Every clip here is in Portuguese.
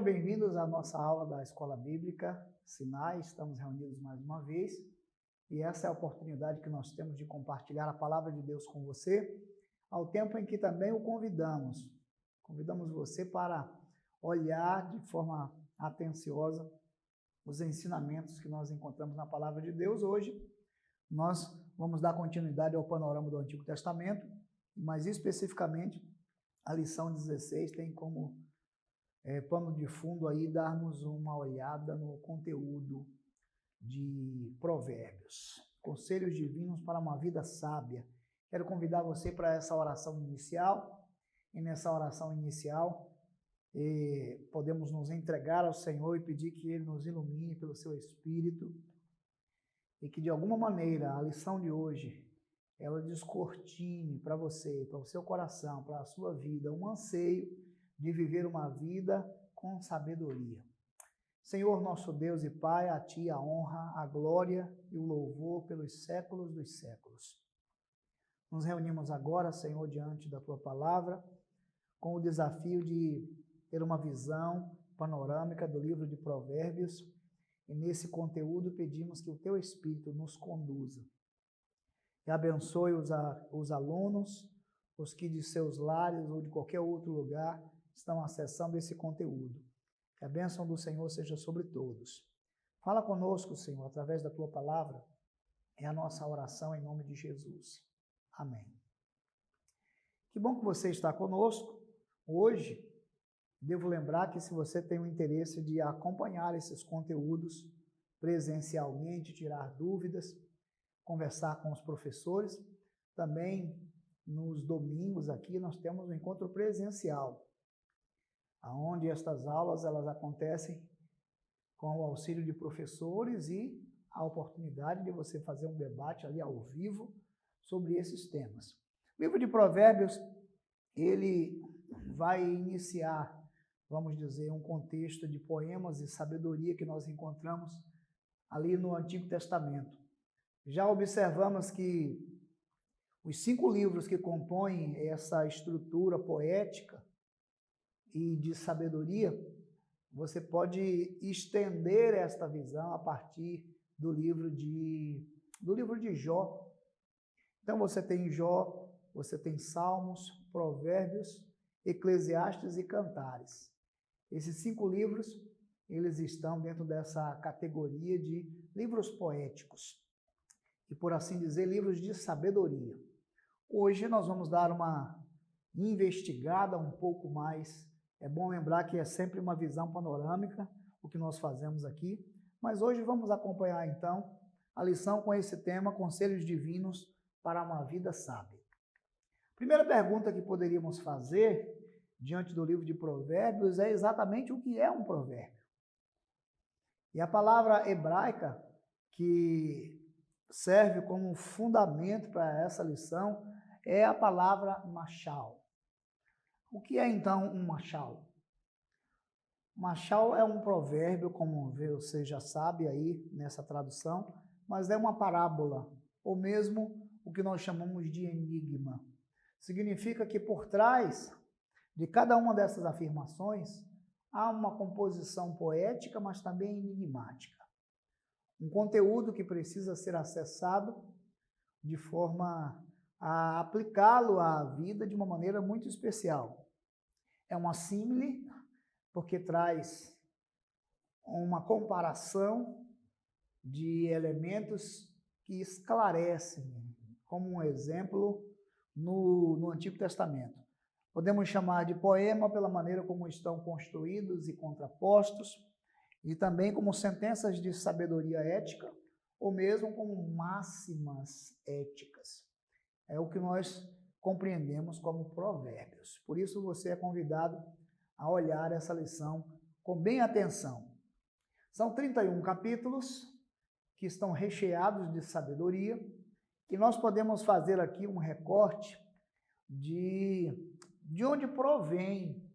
Sejam bem-vindos à nossa aula da Escola Bíblica Sinai. Estamos reunidos mais uma vez e essa é a oportunidade que nós temos de compartilhar a palavra de Deus com você, ao tempo em que também o convidamos. Convidamos você para olhar de forma atenciosa os ensinamentos que nós encontramos na palavra de Deus. Hoje nós vamos dar continuidade ao panorama do Antigo Testamento, mas especificamente a lição 16 tem como pano de fundo aí darmos uma olhada no conteúdo de Provérbios, conselhos divinos para uma vida sábia. Quero convidar você para essa oração inicial, e nessa oração inicial podemos nos entregar ao Senhor e pedir que Ele nos ilumine pelo seu Espírito e que de alguma maneira a lição de hoje ela descortine para você, para o seu coração, para a sua vida, um anseio de viver uma vida com sabedoria. Senhor, nosso Deus e Pai, a Ti a honra, a glória e o louvor pelos séculos dos séculos. Nos reunimos agora, Senhor, diante da Tua palavra, com o desafio de ter uma visão panorâmica do livro de Provérbios, e nesse conteúdo pedimos que o Teu Espírito nos conduza e abençoe os alunos, os que de seus lares ou de qualquer outro lugar estão acessando esse conteúdo. Que a bênção do Senhor seja sobre todos. Fala conosco, Senhor, através da Tua palavra. É a nossa oração em nome de Jesus. Amém. Que bom que você está conosco. Hoje, devo lembrar que se você tem o interesse de acompanhar esses conteúdos presencialmente, tirar dúvidas, conversar com os professores, também nos domingos aqui nós temos um encontro presencial, onde estas aulas elas acontecem com o auxílio de professores e a oportunidade de você fazer um debate ali ao vivo sobre esses temas. O livro de Provérbios, ele vai iniciar, vamos dizer, um contexto de poemas e sabedoria que nós encontramos ali no Antigo Testamento. Já observamos que os 5 livros que compõem essa estrutura poética e de sabedoria, você pode estender esta visão a partir do livro de Jó. Então você tem Jó, você tem Salmos, Provérbios, Eclesiastes e Cantares. Esses 5 livros, eles estão dentro dessa categoria de livros poéticos e, por assim dizer, livros de sabedoria. Hoje nós vamos dar uma investigada um pouco mais. É bom lembrar que é sempre uma visão panorâmica o que nós fazemos aqui, mas hoje vamos acompanhar então a lição com esse tema, Conselhos Divinos para uma Vida Sábia. Primeira pergunta que poderíamos fazer diante do livro de Provérbios é exatamente o que é um provérbio. E a palavra hebraica que serve como fundamento para essa lição é a palavra machal. O que é então um machal? Machal é um provérbio, como você já sabe aí nessa tradução, mas é uma parábola, ou mesmo o que nós chamamos de enigma. Significa que por trás de cada uma dessas afirmações há uma composição poética, mas também enigmática. Um conteúdo que precisa ser acessado de forma a aplicá-lo à vida de uma maneira muito especial. É uma símile, porque traz uma comparação de elementos que esclarecem, como um exemplo no Antigo Testamento. Podemos chamar de poema pela maneira como estão construídos e contrapostos, e também como sentenças de sabedoria ética, ou mesmo como máximas éticas. É o que nós compreendemos como provérbios. Por isso você é convidado a olhar essa lição com bem atenção. São 31 capítulos que estão recheados de sabedoria, e nós podemos fazer aqui um recorte de onde provém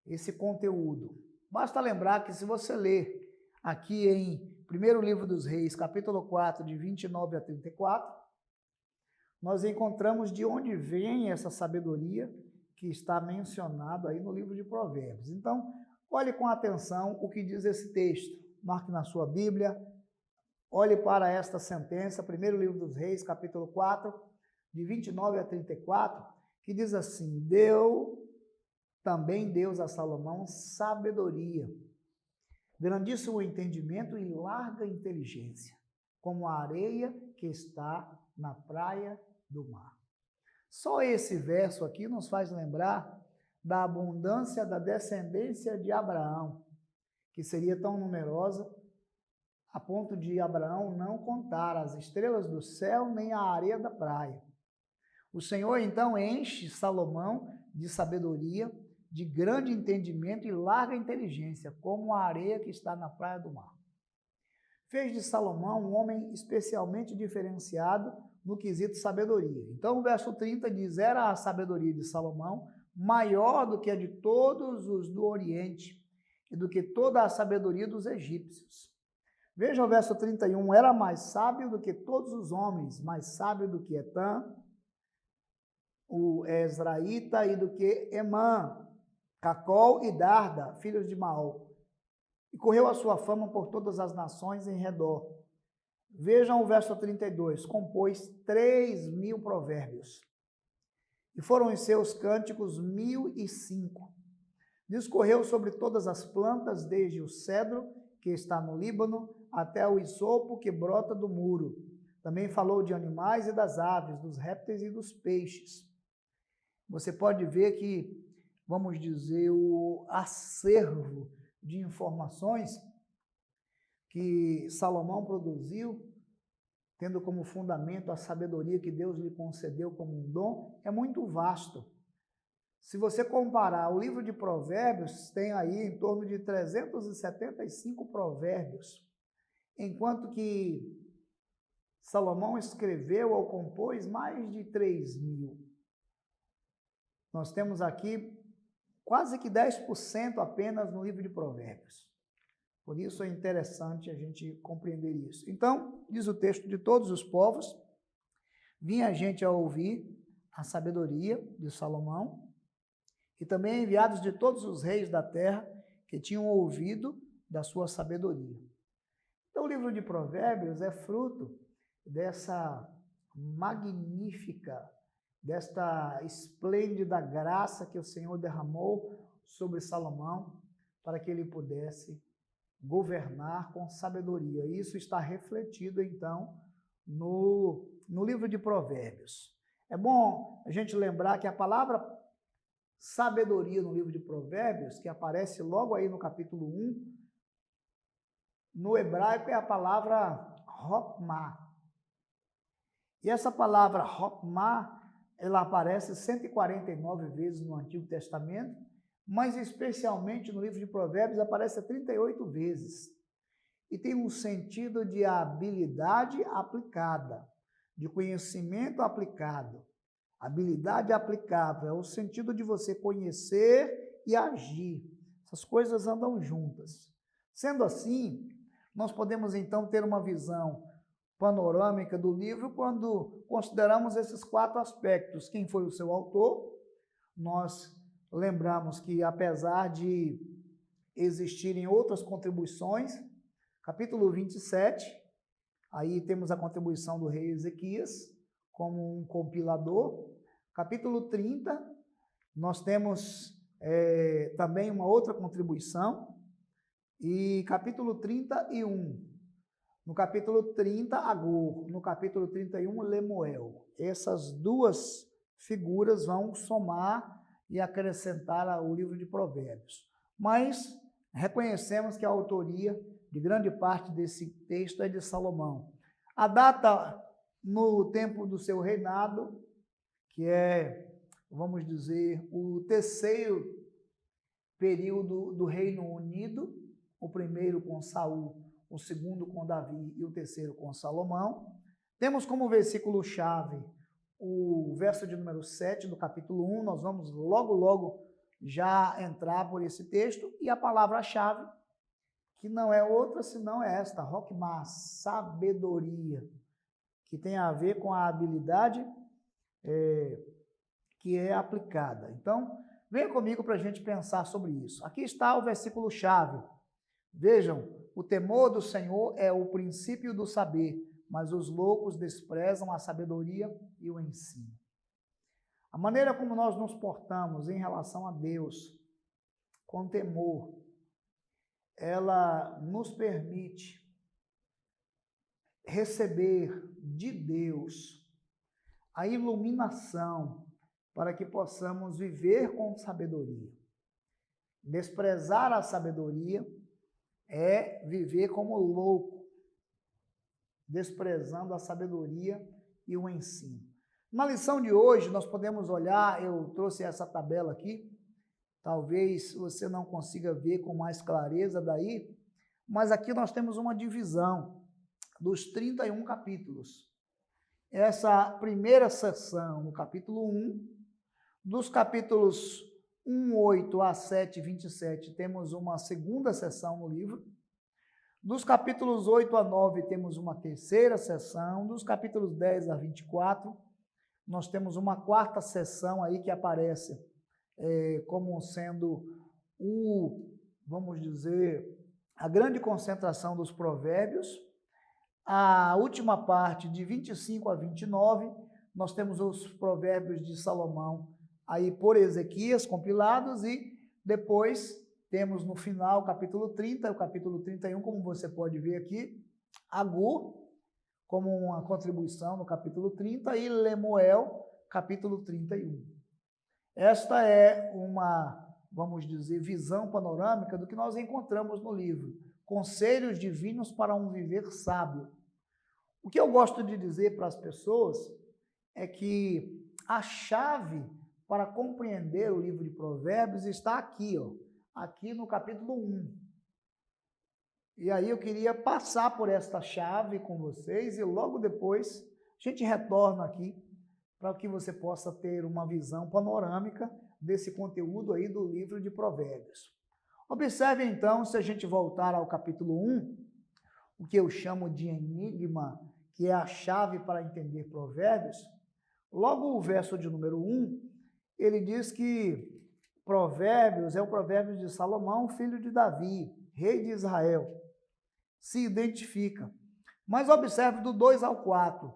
esse conteúdo. Basta lembrar que se você ler aqui em 1º Livro dos Reis, capítulo 4, de 29 a 34, nós encontramos de onde vem essa sabedoria que está mencionado aí no livro de Provérbios. Então, Olhe com atenção o que diz esse texto. Marque na sua Bíblia. Olhe para esta sentença, primeiro livro dos Reis, capítulo 4, de 29 a 34, que diz assim: deu também Deus a Salomão sabedoria, grandíssimo entendimento e larga inteligência, como a areia que está na praia do mar. Só esse verso aqui nos faz lembrar da abundância da descendência de Abraão, que seria tão numerosa a ponto de Abraão não contar as estrelas do céu nem a areia da praia. O Senhor então enche Salomão de sabedoria, de grande entendimento e larga inteligência, como a areia que está na praia do mar. Fez de Salomão um homem especialmente diferenciado no quesito sabedoria. Então o verso 30 diz: era a sabedoria de Salomão maior do que a de todos os do Oriente e do que toda a sabedoria dos egípcios. Veja o verso 31, era mais sábio do que todos os homens, mais sábio do que Etã, o Ezraíta, e do que Emã, Cacol e Darda, filhos de Maol. E correu a sua fama por todas as nações em redor. Vejam o verso 32, compôs 3.000 provérbios. E foram os seus cânticos 1.005. Discorreu sobre todas as plantas, desde o cedro, que está no Líbano, até o isopo que brota do muro. Também falou de animais e das aves, dos répteis e dos peixes. Você pode ver que, vamos dizer, o acervo de informações que Salomão produziu, tendo como fundamento a sabedoria que Deus lhe concedeu como um dom, é muito vasto. Se você comparar o livro de Provérbios, tem aí em torno de 375 provérbios, enquanto que Salomão escreveu ou compôs mais de 3.000. Nós temos aqui quase que 10% apenas no livro de Provérbios. Por isso é interessante a gente compreender isso. Então, diz o texto: de todos os povos, vinha a gente a ouvir a sabedoria de Salomão, e também enviados de todos os reis da terra que tinham ouvido da sua sabedoria. Então, o livro de Provérbios é fruto dessa magnífica, desta esplêndida graça que o Senhor derramou sobre Salomão para que ele pudesse governar com sabedoria. Isso está refletido, então, no livro de Provérbios. É bom a gente lembrar que a palavra sabedoria no livro de Provérbios, que aparece logo aí no capítulo 1, no hebraico é a palavra Hokmah. E essa palavra Hokmah, ela aparece 149 vezes no Antigo Testamento, mas especialmente no livro de Provérbios aparece 38 vezes. E tem um sentido de habilidade aplicada, de conhecimento aplicado. Habilidade aplicável é o sentido de você conhecer e agir. Essas coisas andam juntas. Sendo assim, nós podemos então ter uma visão panorâmica do livro quando consideramos esses 4 aspectos. Quem foi o seu autor? Nós lembramos que, apesar de existirem outras contribuições, capítulo 27, aí temos a contribuição do rei Ezequias como um compilador. Capítulo 30, nós temos também uma outra contribuição. E capítulo 31, no capítulo 30, Agur, no capítulo 31, Lemuel. Essas duas figuras vão somar e acrescentar ao livro de Provérbios. Mas reconhecemos que a autoria de grande parte desse texto é de Salomão. A data no tempo do seu reinado, que é, vamos dizer, o terceiro período do Reino Unido, o primeiro com Saul, o segundo com Davi e o terceiro com Salomão. Temos como versículo-chave o verso de número 7 do capítulo 1, nós vamos logo já entrar por esse texto, e a palavra-chave, que não é outra senão esta, Hokmah, sabedoria, que tem a ver com a habilidade que é aplicada. Então, Venha comigo para a gente pensar sobre isso. Aqui está o versículo-chave. Vejam, o temor do Senhor é o princípio do saber, mas os loucos desprezam a sabedoria e o ensino. A maneira como nós nos portamos em relação a Deus, com temor, ela nos permite receber de Deus a iluminação para que possamos viver com sabedoria. Desprezar a sabedoria é viver como louco, desprezando a sabedoria e o ensino. Na lição de hoje, nós podemos olhar, eu trouxe essa tabela aqui, talvez você não consiga ver com mais clareza daí, mas aqui nós temos uma divisão dos 31 capítulos. Essa primeira seção, no capítulo 1, dos capítulos 1, 8 a 7, 27, temos uma segunda seção no livro. Dos capítulos 8 a 9, temos uma terceira seção. Dos capítulos 10 a 24, nós temos uma quarta seção aí que aparece como sendo vamos dizer, a grande concentração dos provérbios. A última parte, de 25 a 29, nós temos os provérbios de Salomão aí por Ezequias compilados e depois temos no final o capítulo 30, o capítulo 31, como você pode ver aqui, Agur, como uma contribuição no capítulo 30 e Lemuel, capítulo 31. Esta é uma, vamos dizer, visão panorâmica do que nós encontramos no livro, Conselhos Divinos para um Viver Sábio. O que eu gosto de dizer para as pessoas é que a chave para compreender o livro de Provérbios está aqui, ó, aqui no capítulo 1. E aí eu queria passar por esta chave com vocês e logo depois a gente retorna aqui para que você possa ter uma visão panorâmica desse conteúdo aí do livro de Provérbios. Observe então, se a gente voltar ao capítulo 1, o que eu chamo de enigma, que é a chave para entender Provérbios, logo o verso de número 1, ele diz que Provérbios é o Provérbios de Salomão, filho de Davi, rei de Israel. Se identifica. Mas observe do 2 ao 4,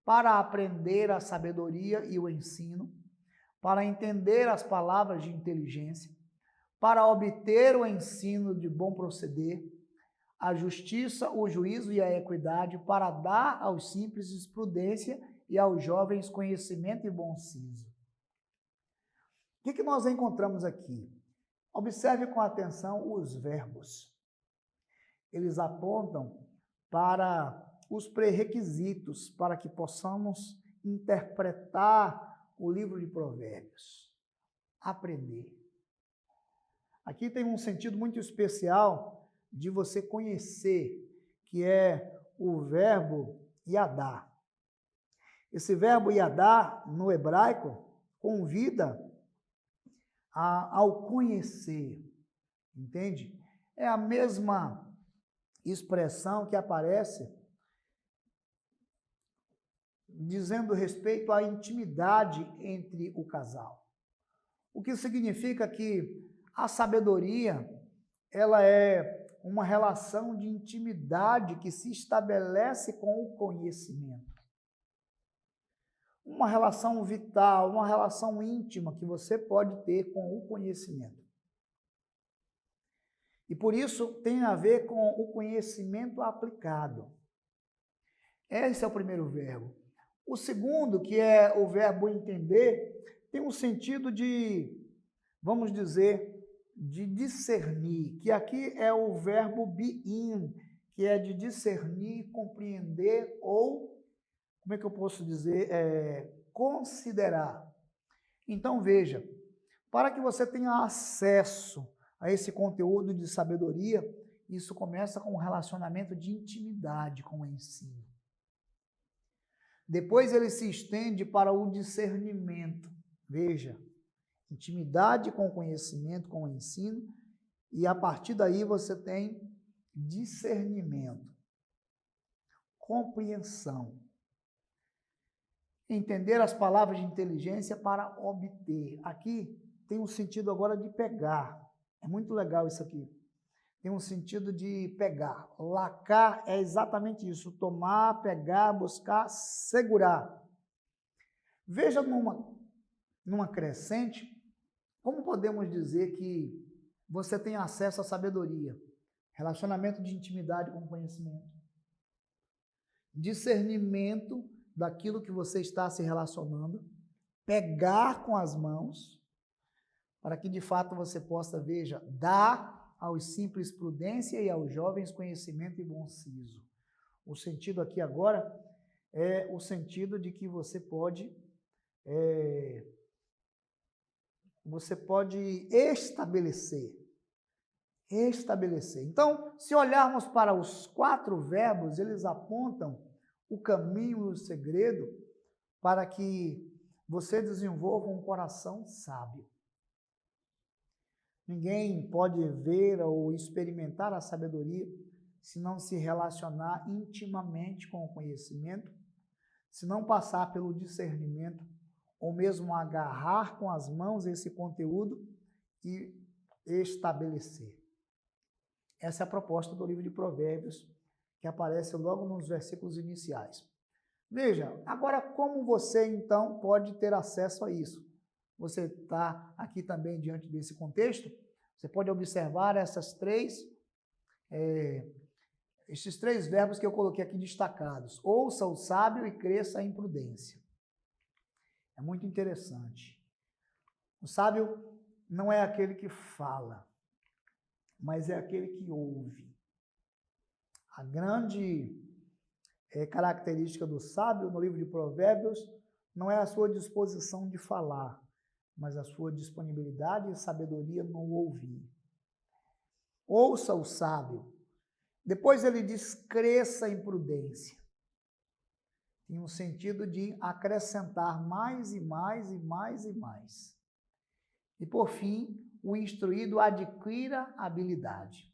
para aprender a sabedoria e o ensino, para entender as palavras de inteligência, para obter o ensino de bom proceder, a justiça, o juízo e a equidade, para dar aos simples prudência e aos jovens conhecimento e bom siso. O que nós encontramos aqui? Observe com atenção os verbos. Eles apontam para os pré-requisitos para que possamos interpretar o livro de Provérbios. Aprender. Aqui tem um sentido muito especial de você conhecer, que é o verbo yadá. Esse verbo yadá, no hebraico, convida ao conhecer, entende? É a mesma expressão que aparece dizendo respeito à intimidade entre o casal. O que significa que a sabedoria, ela é uma relação de intimidade que se estabelece com o conhecimento. Uma relação vital, uma relação íntima que você pode ter com o conhecimento. E por isso tem a ver com o conhecimento aplicado. Esse é o primeiro verbo. O segundo, que é o verbo entender, tem um sentido de, vamos dizer, de discernir, que aqui é o verbo bi'in, que é de discernir, compreender ou, como é que eu posso dizer, considerar. Então veja, para que você tenha acesso a esse conteúdo de sabedoria, isso começa com um relacionamento de intimidade com o ensino. Depois ele se estende para o discernimento. Veja, intimidade com o conhecimento, com o ensino, e a partir daí você tem discernimento, compreensão, entender as palavras de inteligência para obter. Aqui tem um sentido agora de pegar. É muito legal isso aqui. Tem um sentido de pegar. Lacar é exatamente isso, tomar, pegar, buscar, segurar. Veja numa crescente, como podemos dizer que você tem acesso à sabedoria, relacionamento de intimidade com conhecimento, discernimento daquilo que você está se relacionando, pegar com as mãos, para que de fato você possa, veja, dar aos simples prudência e aos jovens conhecimento e bom siso. O sentido aqui agora é o sentido de que você pode estabelecer. Então, se olharmos para os 4 verbos, eles apontam o caminho e o segredo para que você desenvolva um coração sábio. Ninguém pode ver ou experimentar a sabedoria se não se relacionar intimamente com o conhecimento, se não passar pelo discernimento, ou mesmo agarrar com as mãos esse conteúdo e estabelecer. Essa é a proposta do livro de Provérbios, que aparece logo nos versículos iniciais. Veja, agora como você então pode ter acesso a isso? Você está aqui também diante desse contexto, você pode observar esses 3 verbos que eu coloquei aqui destacados. Ouça o sábio e cresça em prudência. É muito interessante. O sábio não é aquele que fala, mas é aquele que ouve. A grande característica do sábio no livro de Provérbios não é a sua disposição de falar, mas a sua disponibilidade e sabedoria no ouvir. Ouça o sábio. Depois ele diz, cresça em prudência. Tem um sentido de acrescentar mais e mais e mais e mais. E por fim, o instruído adquira habilidade,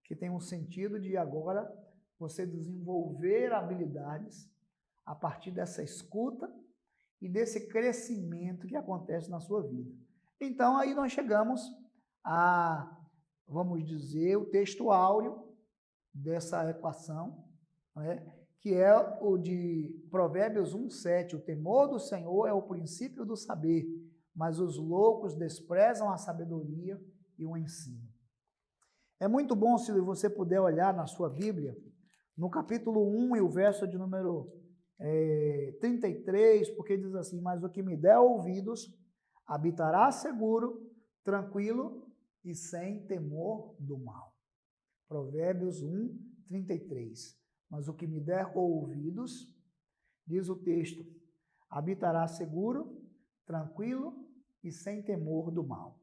que tem um sentido de agora você desenvolver habilidades a partir dessa escuta e desse crescimento que acontece na sua vida. Então, aí nós chegamos a, vamos dizer, o texto áureo dessa equação, que é o de Provérbios 1:7. O temor do Senhor é o princípio do saber, mas os loucos desprezam a sabedoria e o ensino. É muito bom se você puder olhar na sua Bíblia, no capítulo 1 e o verso de número 33, porque diz assim, mas o que me der ouvidos, habitará seguro, tranquilo e sem temor do mal. Provérbios 1:33. Mas o que me der ouvidos, diz o texto, habitará seguro, tranquilo e sem temor do mal.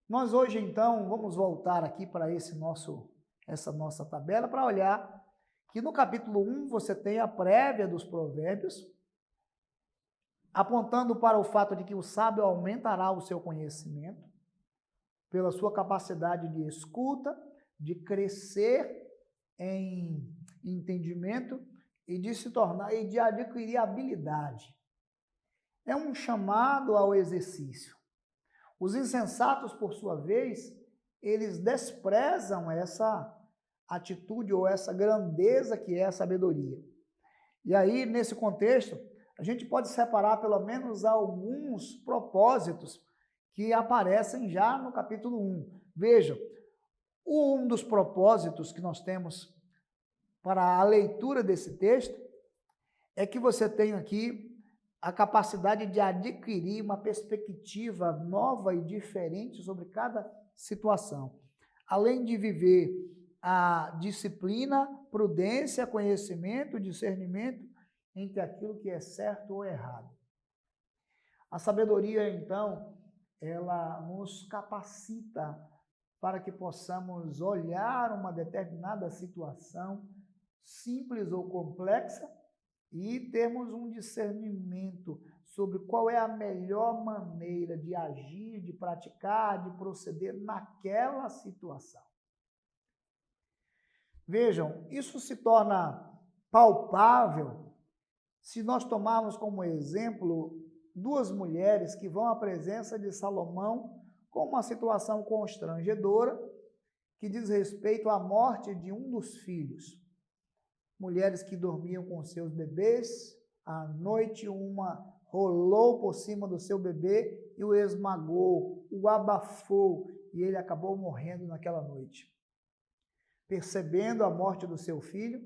Nós hoje, então, vamos voltar aqui para essa nossa tabela para olhar que no capítulo 1 você tem a prévia dos provérbios, apontando para o fato de que o sábio aumentará o seu conhecimento pela sua capacidade de escuta, de crescer em entendimento e de se tornar e de adquirir habilidade. É um chamado ao exercício. Os insensatos, por sua vez, eles desprezam essa atitude ou essa grandeza que é a sabedoria. E aí, nesse contexto, a gente pode separar pelo menos alguns propósitos que aparecem já no capítulo 1. Veja, um dos propósitos que nós temos para a leitura desse texto é que você tem aqui a capacidade de adquirir uma perspectiva nova e diferente sobre cada situação. Além de viver a disciplina, prudência, conhecimento, discernimento entre aquilo que é certo ou errado. A sabedoria, então, ela nos capacita para que possamos olhar uma determinada situação, simples ou complexa, e termos um discernimento sobre qual é a melhor maneira de agir, de praticar, de proceder naquela situação. Vejam, isso se torna palpável se nós tomarmos como exemplo duas mulheres que vão à presença de Salomão com uma situação constrangedora que diz respeito à morte de um dos filhos. Mulheres que dormiam com seus bebês, à noite uma rolou por cima do seu bebê e o esmagou, o abafou, e ele acabou morrendo naquela noite. Percebendo a morte do seu filho,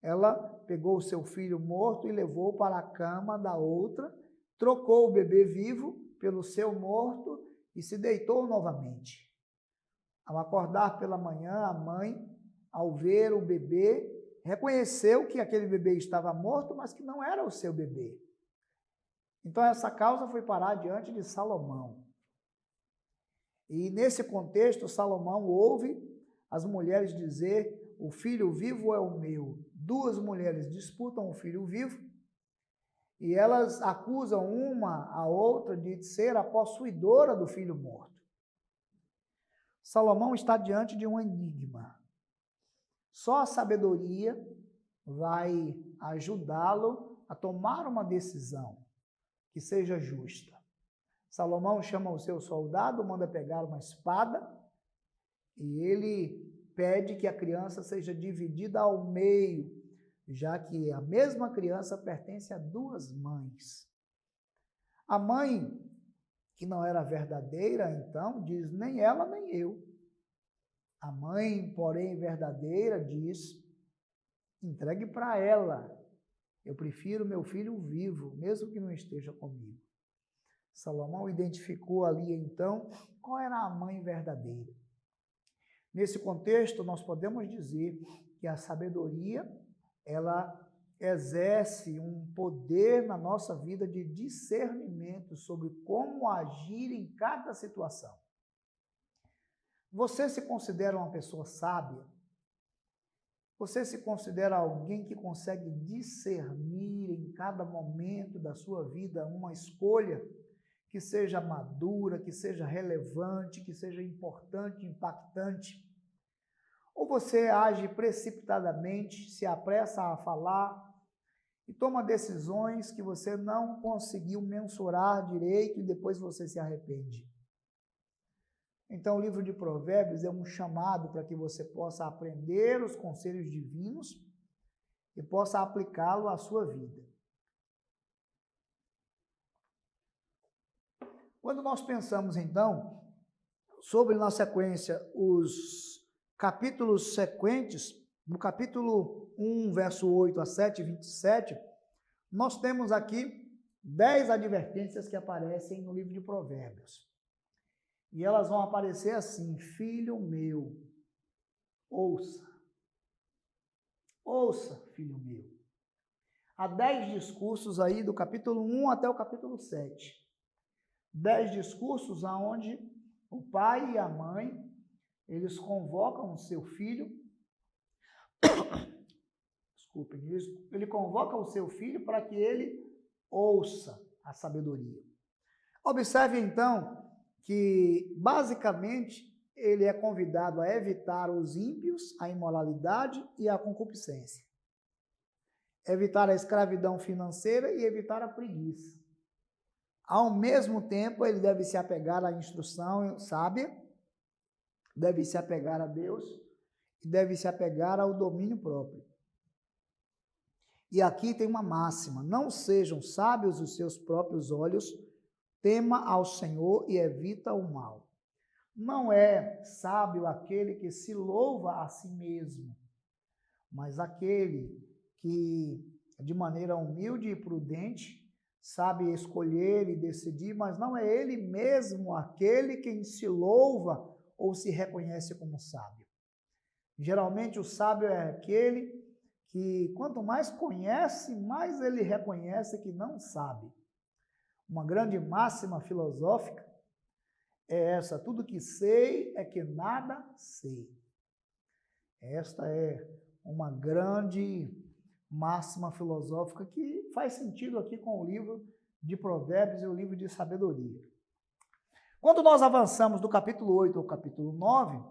ela pegou o seu filho morto e levou para a cama da outra, trocou o bebê vivo pelo seu morto e se deitou novamente. Ao acordar pela manhã, a mãe, ao ver o bebê, reconheceu que aquele bebê estava morto, mas que não era o seu bebê. Então essa causa foi parar diante de Salomão. E nesse contexto, Salomão ouve as mulheres dizer: o filho vivo é o meu. Duas mulheres disputam o filho vivo e elas acusam uma a outra de ser a possuidora do filho morto. Salomão está diante de um enigma. Só a sabedoria vai ajudá-lo a tomar uma decisão que seja justa. Salomão chama o seu soldado, manda pegar uma espada e ele pede que a criança seja dividida ao meio, já que a mesma criança pertence a duas mães. A mãe, que não era verdadeira, então, diz: nem ela, nem eu. A mãe, porém, verdadeira, diz: entregue para ela. Eu prefiro meu filho vivo, mesmo que não esteja comigo. Salomão identificou ali, então, qual era a mãe verdadeira. Nesse contexto, nós podemos dizer que a sabedoria, ela exerce um poder na nossa vida de discernimento sobre como agir em cada situação. Você se considera uma pessoa sábia? Você se considera alguém que consegue discernir em cada momento da sua vida uma escolha que seja madura, que seja relevante, que seja importante, impactante? Ou você age precipitadamente, se apressa a falar e toma decisões que você não conseguiu mensurar direito e depois você se arrepende? Então, o livro de Provérbios é um chamado para que você possa aprender os conselhos divinos e possa aplicá-lo à sua vida. Quando nós pensamos, então, sobre, na sequência, os capítulos sequentes, no capítulo 1, verso 8 a 7, 27, nós temos aqui 10 advertências que aparecem no livro de Provérbios. E elas vão aparecer assim: filho meu, ouça. Ouça, filho meu. Há 10 discursos aí do capítulo 1 até o capítulo 7. 10 discursos onde o pai e a mãe, eles convocam o seu filho, desculpem, ele convoca o seu filho para que ele ouça a sabedoria. Observe então que, basicamente, ele é convidado a evitar os ímpios, a imoralidade e a concupiscência. Evitar a escravidão financeira e evitar a preguiça. Ao mesmo tempo, ele deve se apegar à instrução sábia, deve se apegar a Deus e deve se apegar ao domínio próprio. E aqui tem uma máxima: não sejam sábios os seus próprios olhos, tema ao Senhor e evita o mal. Não é sábio aquele que se louva a si mesmo, mas aquele que, de maneira humilde e prudente, sabe escolher e decidir, mas não é ele mesmo aquele quem se louva ou se reconhece como sábio. Geralmente o sábio é aquele que, quanto mais conhece, mais ele reconhece que não sabe. Uma grande máxima filosófica é essa: tudo que sei é que nada sei. Esta é uma grande máxima filosófica que faz sentido aqui com o livro de Provérbios e o livro de sabedoria. Quando nós avançamos do capítulo 8 ao capítulo 9,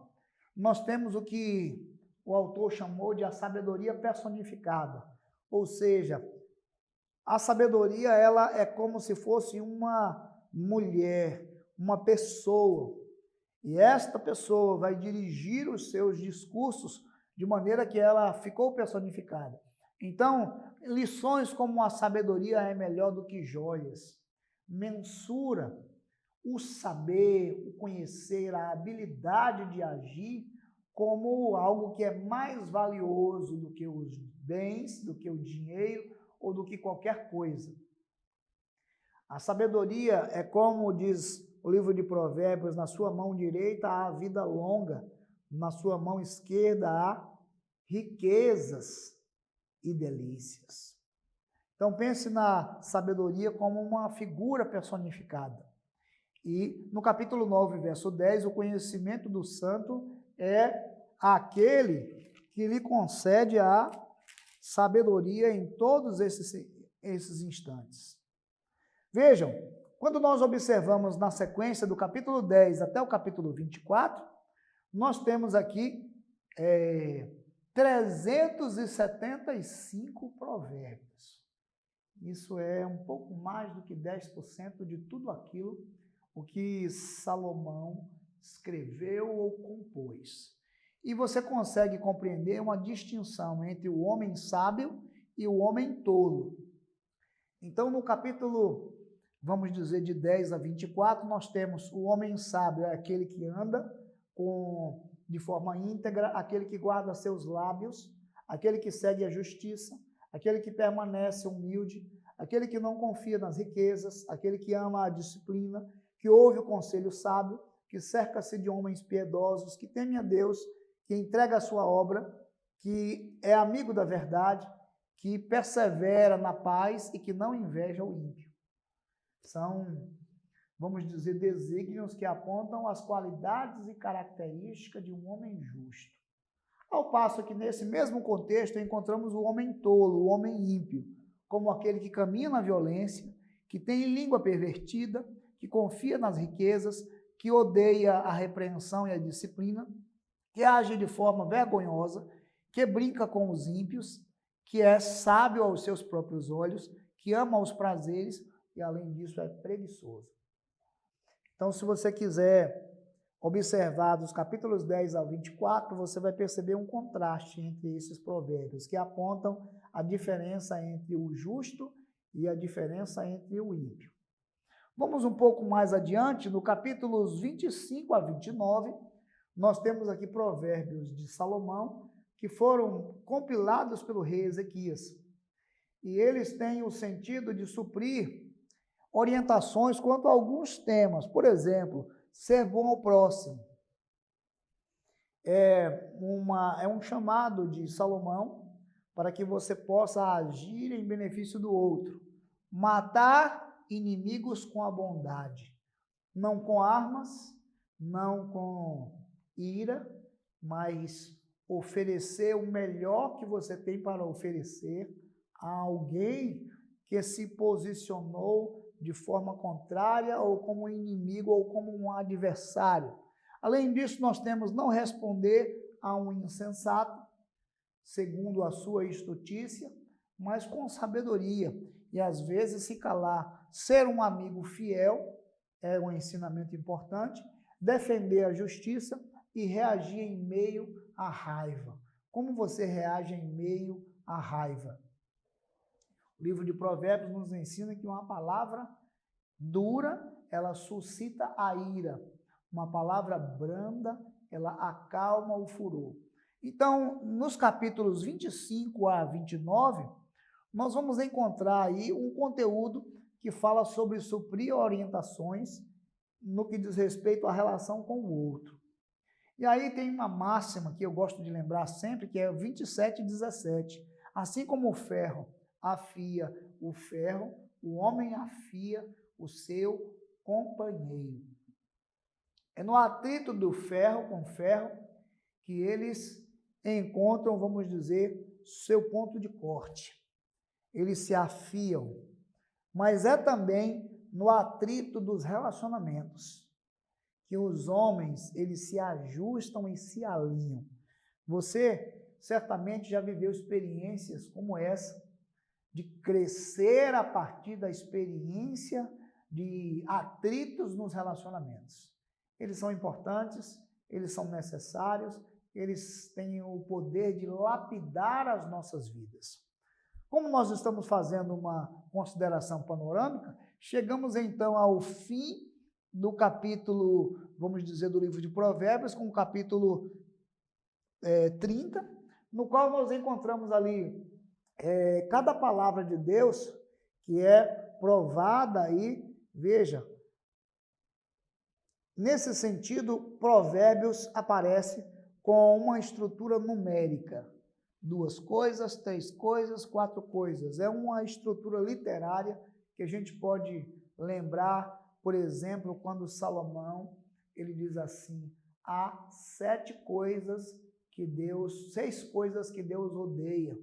nós temos o que o autor chamou de a sabedoria personificada, ou seja, A sabedoria, ela é como se fosse uma mulher, uma pessoa. E esta pessoa vai dirigir os seus discursos de maneira que ela ficou personificada. Então, lições como a sabedoria é melhor do que joias. Mensura o saber, o conhecer, a habilidade de agir como algo que é mais valioso do que os bens, do que o dinheiro ou do que qualquer coisa. A sabedoria é como diz o livro de Provérbios, na sua mão direita há vida longa, na sua mão esquerda há riquezas e delícias. Então pense na sabedoria como uma figura personificada. E no capítulo 9, verso 10, o conhecimento do santo é aquele que lhe concede a sabedoria em todos esses instantes. Vejam, quando nós observamos na sequência do capítulo 10 até o capítulo 24, nós temos aqui 375 provérbios. Isso é um pouco mais do que 10% de tudo aquilo o que Salomão escreveu ou compôs. E você consegue compreender uma distinção entre o homem sábio e o homem tolo. Então, no capítulo, vamos dizer, de 10 a 24, nós temos o homem sábio, é aquele que anda de forma íntegra, aquele que guarda seus lábios, aquele que segue a justiça, aquele que permanece humilde, aquele que não confia nas riquezas, aquele que ama a disciplina, que ouve o conselho sábio, que cerca-se de homens piedosos, que teme a Deus, que entrega a sua obra, que é amigo da verdade, que persevera na paz e que não inveja o ímpio. São, vamos dizer, desígnios que apontam as qualidades e características de um homem justo. Ao passo que, nesse mesmo contexto, encontramos o homem tolo, o homem ímpio, como aquele que caminha na violência, que tem língua pervertida, que confia nas riquezas, que odeia a repreensão e a disciplina, que age de forma vergonhosa, que brinca com os ímpios, que é sábio aos seus próprios olhos, que ama os prazeres e, além disso, é preguiçoso. Então, se você quiser observar dos capítulos 10 ao 24, você vai perceber um contraste entre esses provérbios, que apontam a diferença entre o justo e a diferença entre o ímpio. Vamos um pouco mais adiante, no capítulos 25 a 29, nós temos aqui provérbios de Salomão, que foram compilados pelo rei Ezequias. E eles têm o sentido de suprir orientações quanto a alguns temas. Por exemplo, ser bom ao próximo. É um chamado de Salomão para que você possa agir em benefício do outro. Matar inimigos com a bondade. Não com armas, não com ira, mas oferecer o melhor que você tem para oferecer a alguém que se posicionou de forma contrária ou como inimigo ou como um adversário. Além disso, nós temos não responder a um insensato, segundo a sua estutícia, mas com sabedoria. E às vezes se calar, ser um amigo fiel é um ensinamento importante, defender a justiça e reagir em meio à raiva. Como você reage em meio à raiva? O livro de Provérbios nos ensina que uma palavra dura, ela suscita a ira. Uma palavra branda, ela acalma o furor. Então, nos capítulos 25 a 29, nós vamos encontrar aí um conteúdo que fala sobre suprir orientações no que diz respeito à relação com o outro. E aí tem uma máxima que eu gosto de lembrar sempre, que é 27:17. Assim como o ferro afia o ferro, o homem afia o seu companheiro. É no atrito do ferro com ferro que eles encontram, vamos dizer, seu ponto de corte. Eles se afiam. Mas é também no atrito dos relacionamentos que os homens, eles se ajustam e se alinham. Você certamente já viveu experiências como essa, de crescer a partir da experiência de atritos nos relacionamentos. Eles são importantes, eles são necessários, eles têm o poder de lapidar as nossas vidas. Como nós estamos fazendo uma consideração panorâmica, chegamos então ao fim do capítulo, vamos dizer, do livro de Provérbios, com o capítulo 30, no qual nós encontramos ali cada palavra de Deus que é provada aí, veja, nesse sentido, Provérbios aparece com uma estrutura numérica. 2 coisas, 3 coisas, 4 coisas. É uma estrutura literária que a gente pode lembrar, por exemplo, quando Salomão, ele diz assim, há 6 coisas que Deus odeia,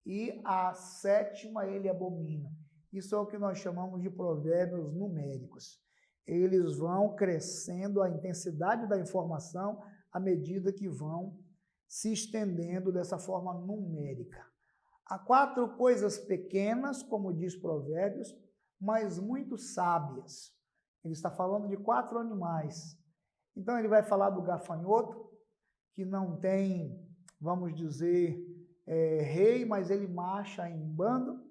e a 7ª ele abomina. Isso é o que nós chamamos de provérbios numéricos. Eles vão crescendo a intensidade da informação à medida que vão se estendendo dessa forma numérica. Há 4 coisas pequenas, como diz Provérbios, mas muito sábias. Ele está falando de 4 animais. Então ele vai falar do gafanhoto, que não tem, vamos dizer, rei, mas ele marcha em bando.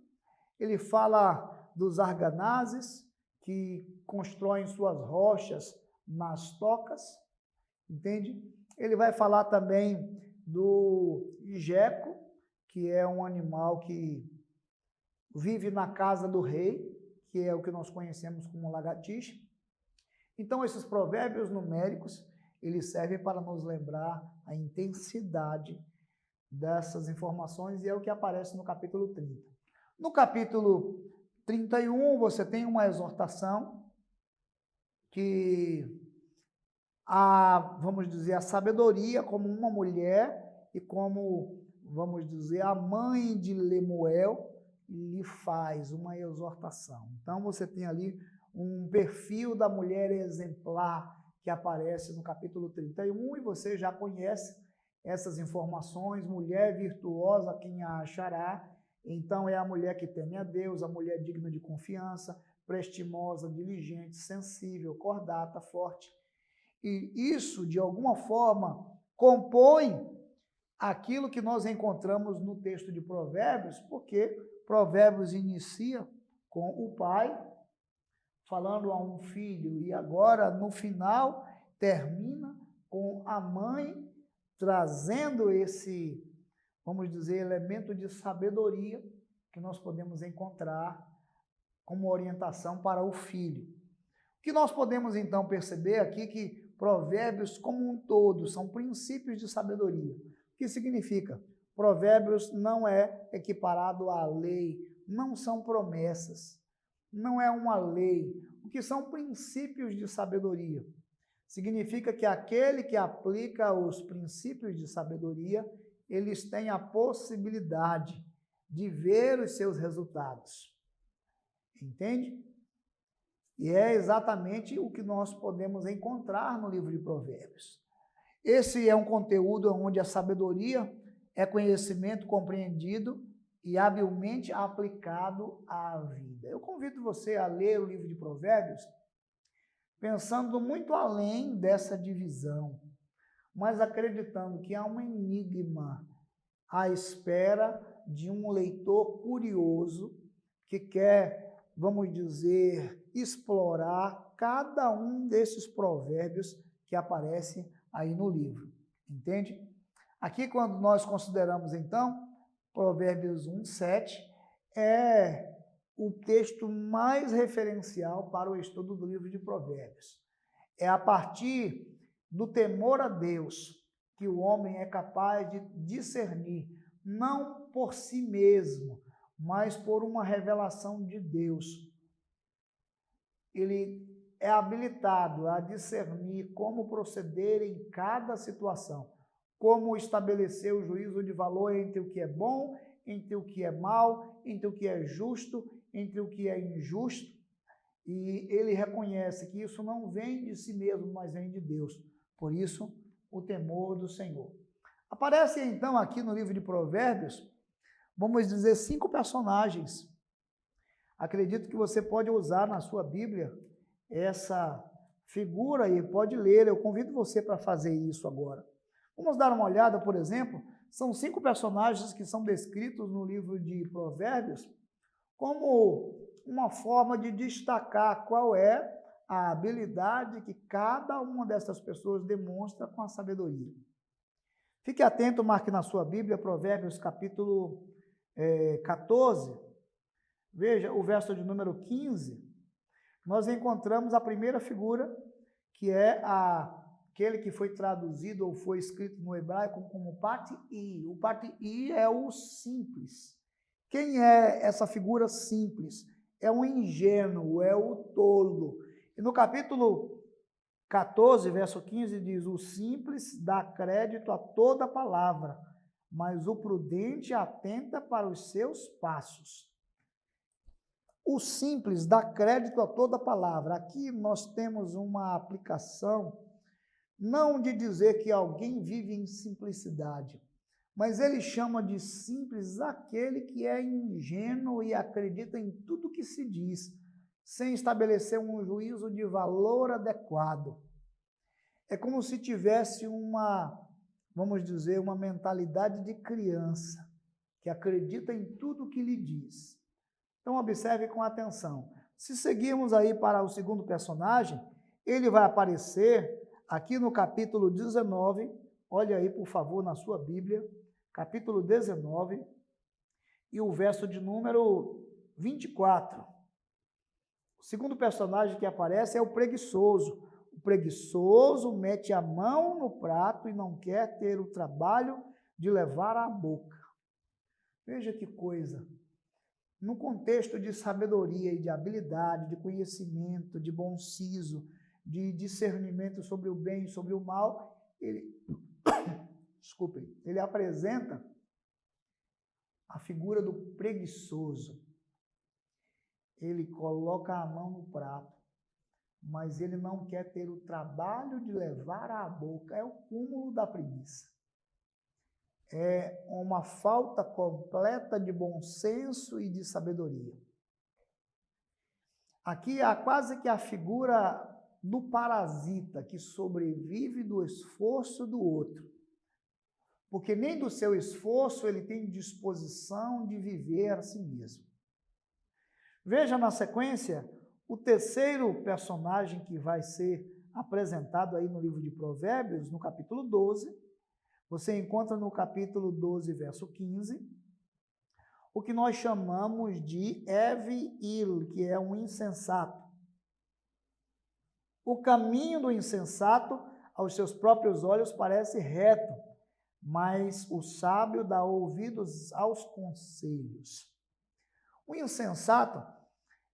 Ele fala dos arganazes, que constroem suas rochas nas tocas, entende? Ele vai falar também do geco, que é um animal que vive na casa do rei, que é o que nós conhecemos como lagartixa. Então, esses provérbios numéricos, eles servem para nos lembrar a intensidade dessas informações, e é o que aparece no capítulo 30. No capítulo 31, você tem uma exortação que vamos dizer, a sabedoria como uma mulher e como, vamos dizer, a mãe de Lemuel lhe faz uma exortação. Então, você tem ali um perfil da mulher exemplar que aparece no capítulo 31 e você já conhece essas informações, mulher virtuosa, quem a achará. Então, é a mulher que teme a Deus, a mulher digna de confiança, prestimosa, diligente, sensível, cordata, forte. E isso, de alguma forma, compõe aquilo que nós encontramos no texto de Provérbios, porque Provérbios inicia com o pai falando a um filho e agora, no final, termina com a mãe trazendo esse, vamos dizer, elemento de sabedoria que nós podemos encontrar como orientação para o filho. O que nós podemos, então, perceber aqui que Provérbios, como um todo, são princípios de sabedoria. O que significa? Provérbios não é equiparado à lei, não são promessas, não é uma lei. O que são princípios de sabedoria? Significa que aquele que aplica os princípios de sabedoria, eles têm a possibilidade de ver os seus resultados. Entende? E é exatamente o que nós podemos encontrar no livro de Provérbios. Esse é um conteúdo onde a sabedoria é conhecimento compreendido e habilmente aplicado à vida. Eu convido você a ler o livro de Provérbios pensando muito além dessa divisão, mas acreditando que há um enigma à espera de um leitor curioso que quer, vamos dizer, explorar cada um desses provérbios que aparecem aí no livro, entende? Aqui, quando nós consideramos, então, Provérbios 1:7, é o texto mais referencial para o estudo do livro de Provérbios. É a partir do temor a Deus que o homem é capaz de discernir, não por si mesmo, mas por uma revelação de Deus. Ele é habilitado a discernir como proceder em cada situação, como estabelecer o juízo de valor entre o que é bom, entre o que é mal, entre o que é justo, entre o que é injusto. E ele reconhece que isso não vem de si mesmo, mas vem de Deus. Por isso, o temor do Senhor. Aparece então aqui no livro de Provérbios vamos dizer, 5 personagens. Acredito que você pode usar na sua Bíblia essa figura e pode ler. Eu convido você para fazer isso agora. Vamos dar uma olhada, por exemplo, são 5 personagens que são descritos no livro de Provérbios como uma forma de destacar qual é a habilidade que cada uma dessas pessoas demonstra com a sabedoria. Fique atento, marque na sua Bíblia, Provérbios capítulo 14, veja o verso de número 15, nós encontramos a primeira figura, que é aquele que foi traduzido ou foi escrito no hebraico como Pat-i. O Pat-i é o simples. Quem é essa figura simples? É o ingênuo, é o tolo. E no capítulo 14, verso 15, diz: o simples dá crédito a toda palavra, mas o prudente atenta para os seus passos. O simples dá crédito a toda palavra. Aqui nós temos uma aplicação, não de dizer que alguém vive em simplicidade, mas ele chama de simples aquele que é ingênuo e acredita em tudo que se diz, sem estabelecer um juízo de valor adequado. É como se tivesse vamos dizer, uma mentalidade de criança, que acredita em tudo que lhe diz. Então, observe com atenção. Se seguirmos aí para o segundo personagem, ele vai aparecer aqui no capítulo 19, olha aí, por favor, na sua Bíblia, capítulo 19, e o verso de número 24. O segundo personagem que aparece é o preguiçoso. O preguiçoso mete a mão no prato e não quer ter o trabalho de levar à boca. Veja que coisa. No contexto de sabedoria e de habilidade, de conhecimento, de bom siso, de discernimento sobre o bem e sobre o mal, ele apresenta a figura do preguiçoso. Ele coloca a mão no prato, mas ele não quer ter o trabalho de levar à boca. É o cúmulo da preguiça. É uma falta completa de bom senso e de sabedoria. Aqui há quase que a figura do parasita que sobrevive do esforço do outro. Porque nem do seu esforço ele tem disposição de viver a si mesmo. Veja na sequência o terceiro personagem que vai ser apresentado aí no livro de Provérbios, no capítulo 12. Você encontra no capítulo 12, verso 15, o que nós chamamos de Evi-il, que é um insensato. O caminho do insensato, aos seus próprios olhos, parece reto, mas o sábio dá ouvidos aos conselhos. O insensato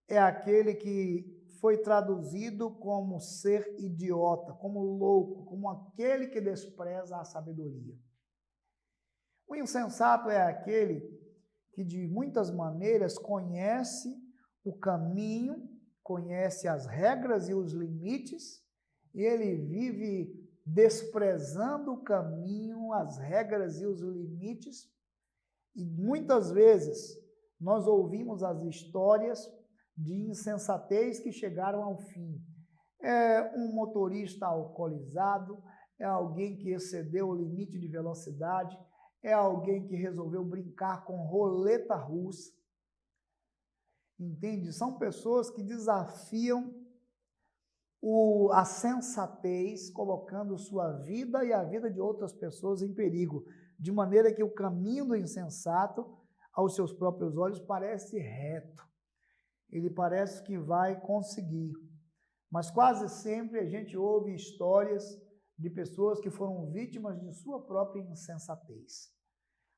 é aquele que foi traduzido como ser idiota, como louco, como aquele que despreza a sabedoria. O insensato é aquele que, de muitas maneiras, conhece o caminho, conhece as regras e os limites, e ele vive desprezando o caminho, as regras e os limites, e muitas vezes nós ouvimos as histórias de insensatez que chegaram ao fim. É um motorista alcoolizado, é alguém que excedeu o limite de velocidade, é alguém que resolveu brincar com roleta russa. Entende? São pessoas que desafiam a sensatez, colocando sua vida e a vida de outras pessoas em perigo, de maneira que o caminho do insensato, aos seus próprios olhos, parece reto. Ele parece que vai conseguir. Mas quase sempre a gente ouve histórias de pessoas que foram vítimas de sua própria insensatez.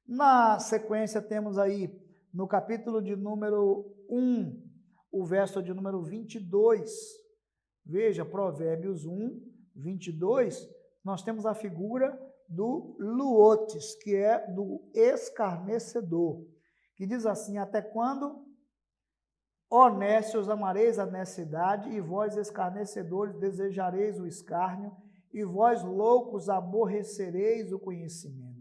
Na sequência temos aí, no capítulo de número 1, o verso de número 22. Veja, Provérbios 1, 22, nós temos a figura do luotes, que é do escarnecedor, que diz assim: até quando, ó nécios, amareis a necessidade, e vós, escarnecedores, desejareis o escárnio, e vós, loucos, aborrecereis o conhecimento.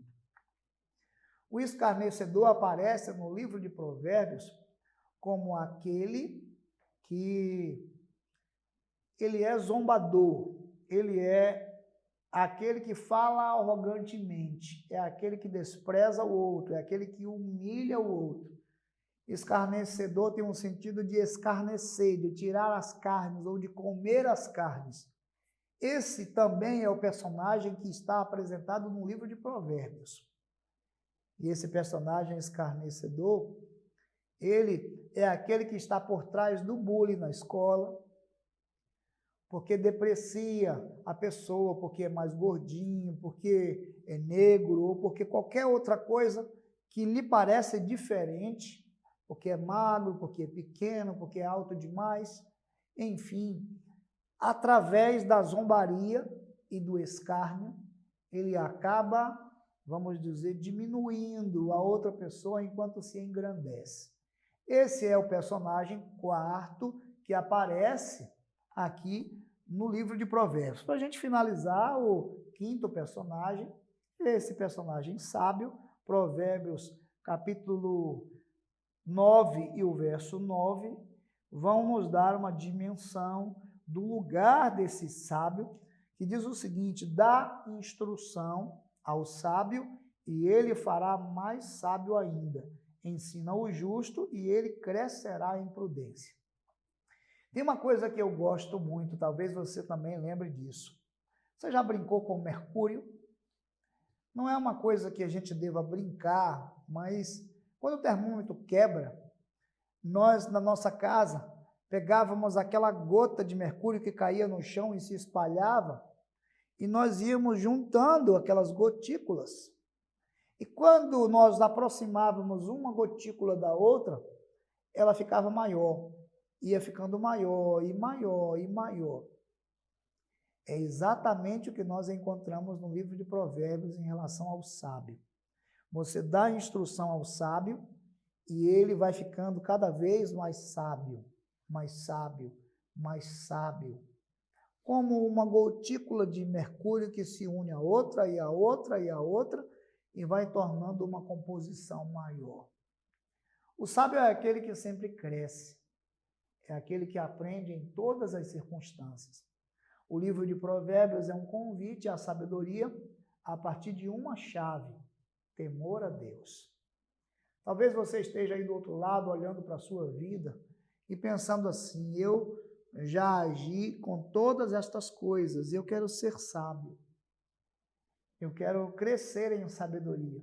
O escarnecedor aparece no livro de Provérbios como aquele que ele é zombador, ele é aquele que fala arrogantemente, é aquele que despreza o outro, é aquele que humilha o outro. Escarnecedor tem um sentido de escarnecer, de tirar as carnes ou de comer as carnes. Esse também é o personagem que está apresentado no livro de Provérbios. E esse personagem escarnecedor, ele é aquele que está por trás do bullying na escola, porque deprecia a pessoa, porque é mais gordinho, porque é negro, ou porque qualquer outra coisa que lhe parece diferente, porque é magro, porque é pequeno, porque é alto demais, enfim, através da zombaria e do escárnio, ele acaba, vamos dizer, diminuindo a outra pessoa enquanto se engrandece. Esse é o personagem quarto que aparece aqui no livro de Provérbios. Para a gente finalizar, o quinto personagem, esse personagem sábio, Provérbios capítulo 9 e o verso 9, vão nos dar uma dimensão do lugar desse sábio, que diz o seguinte: dá instrução ao sábio e ele fará mais sábio ainda. Ensina o justo e ele crescerá em prudência. Tem uma coisa que eu gosto muito, talvez você também lembre disso. Você já brincou com Mercúrio? Não é uma coisa que a gente deva brincar, mas quando o termômetro quebra, nós, na nossa casa, pegávamos aquela gota de mercúrio que caía no chão e se espalhava, e nós íamos juntando aquelas gotículas. E quando nós aproximávamos uma gotícula da outra, ela ficava maior, ia ficando maior e maior e maior. É exatamente o que nós encontramos no livro de Provérbios em relação ao sábio. Você dá instrução ao sábio e ele vai ficando cada vez mais sábio, mais sábio, mais sábio. Como uma gotícula de mercúrio que se une a outra e a outra e a outra e vai tornando uma composição maior. O sábio é aquele que sempre cresce, é aquele que aprende em todas as circunstâncias. O livro de Provérbios é um convite à sabedoria a partir de uma chave: temor a Deus. Talvez você esteja aí do outro lado, olhando para a sua vida e pensando assim: eu já agi com todas estas coisas, eu quero ser sábio, eu quero crescer em sabedoria.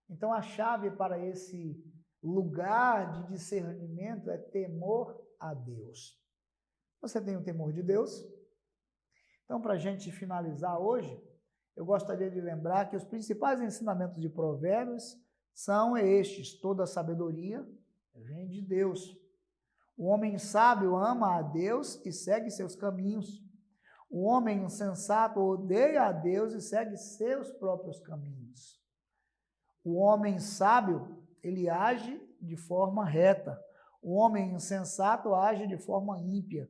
Então a chave para esse lugar de discernimento é temor a Deus. Você tem o temor de Deus? Então, para a gente finalizar hoje, eu gostaria de lembrar que os principais ensinamentos de Provérbios são estes: toda sabedoria vem de Deus. O homem sábio ama a Deus e segue seus caminhos. O homem insensato odeia a Deus e segue seus próprios caminhos. O homem sábio, ele age de forma reta. O homem insensato age de forma ímpia.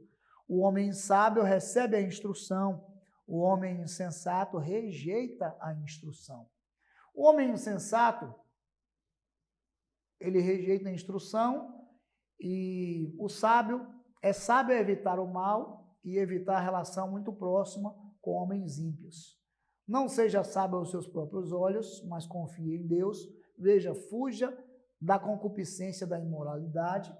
O homem sábio recebe a instrução. O homem insensato rejeita a instrução. O homem insensato, ele rejeita a instrução, e o sábio é sábio a evitar o mal e evitar a relação muito próxima com homens ímpios. Não seja sábio aos seus próprios olhos, mas confie em Deus. Veja, fuja da concupiscência da imoralidade.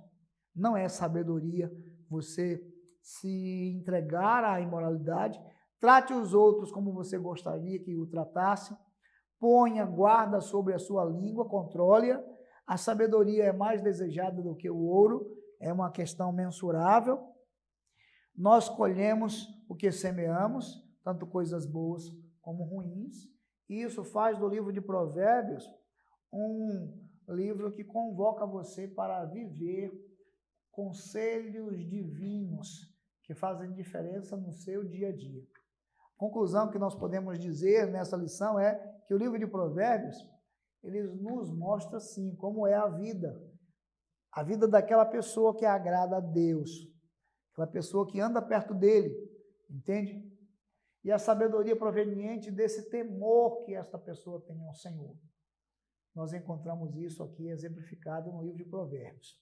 Não é sabedoria você se entregar à imoralidade. Trate os outros como você gostaria que o tratassem. Ponha guarda sobre a sua língua, controle-a. A sabedoria é mais desejada do que o ouro, é uma questão mensurável. Nós colhemos o que semeamos, tanto coisas boas como ruins. E isso faz do livro de Provérbios um livro que convoca você para viver conselhos divinos que fazem diferença no seu dia a dia. A conclusão que nós podemos dizer nessa lição é que o livro de Provérbios, ele nos mostra, sim, como é a vida daquela pessoa que agrada a Deus, aquela pessoa que anda perto dele, entende? E a sabedoria proveniente desse temor que esta pessoa tem ao Senhor. nós encontramos isso aqui exemplificado no livro de Provérbios.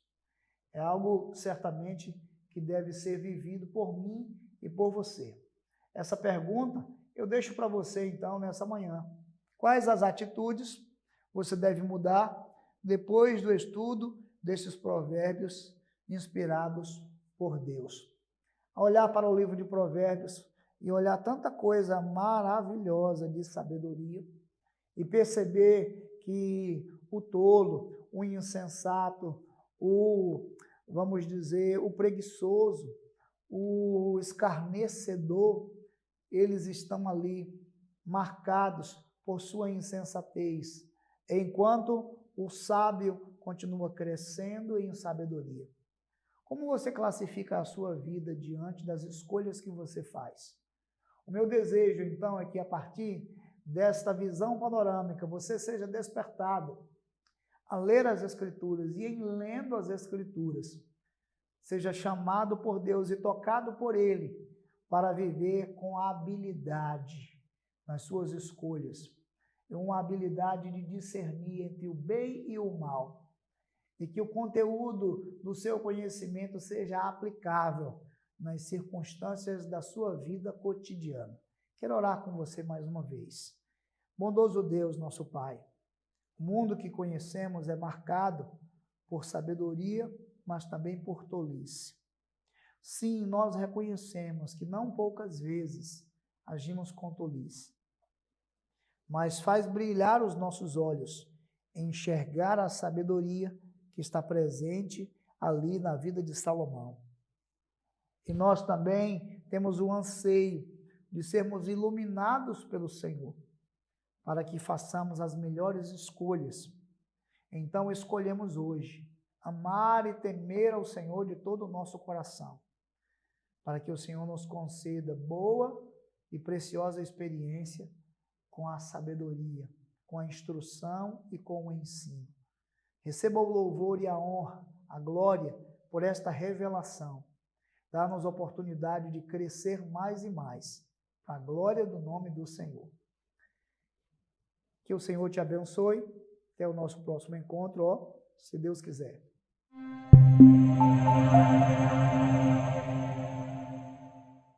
É algo certamente que deve ser vivido por mim e por você. Essa pergunta eu deixo para você então nessa manhã. Quais as atitudes você deve mudar depois do estudo desses provérbios inspirados por Deus? Ao olhar para o livro de Provérbios e olhar tanta coisa maravilhosa de sabedoria e perceber que o tolo, o insensato, vamos dizer, o preguiçoso, o escarnecedor, eles estão ali marcados por sua insensatez, enquanto o sábio continua crescendo em sabedoria. Como você classifica a sua vida diante das escolhas que você faz? O meu desejo, então, é que a partir desta visão panorâmica você seja despertado a ler as Escrituras e, em lendo as Escrituras, seja chamado por Deus e tocado por Ele para viver com habilidade nas suas escolhas, uma habilidade de discernir entre o bem e o mal, e que o conteúdo do seu conhecimento seja aplicável nas circunstâncias da sua vida cotidiana. Quero orar com você mais uma vez. Bondoso Deus, nosso Pai, o mundo que conhecemos é marcado por sabedoria, mas também por tolice. Sim, nós reconhecemos que não poucas vezes agimos com tolice, mas faz brilhar os nossos olhos em enxergar a sabedoria que está presente ali na vida de Salomão. E nós também temos o anseio de sermos iluminados pelo Senhor, para que façamos as melhores escolhas. Então escolhemos hoje amar e temer ao Senhor de todo o nosso coração, para que o Senhor nos conceda boa e preciosa experiência com a sabedoria, com a instrução e com o ensino. Receba o louvor e a honra, a glória por esta revelação. Dá-nos oportunidade de crescer mais e mais, para a glória do nome do Senhor. Que o Senhor te abençoe. Até o nosso próximo encontro, se Deus quiser.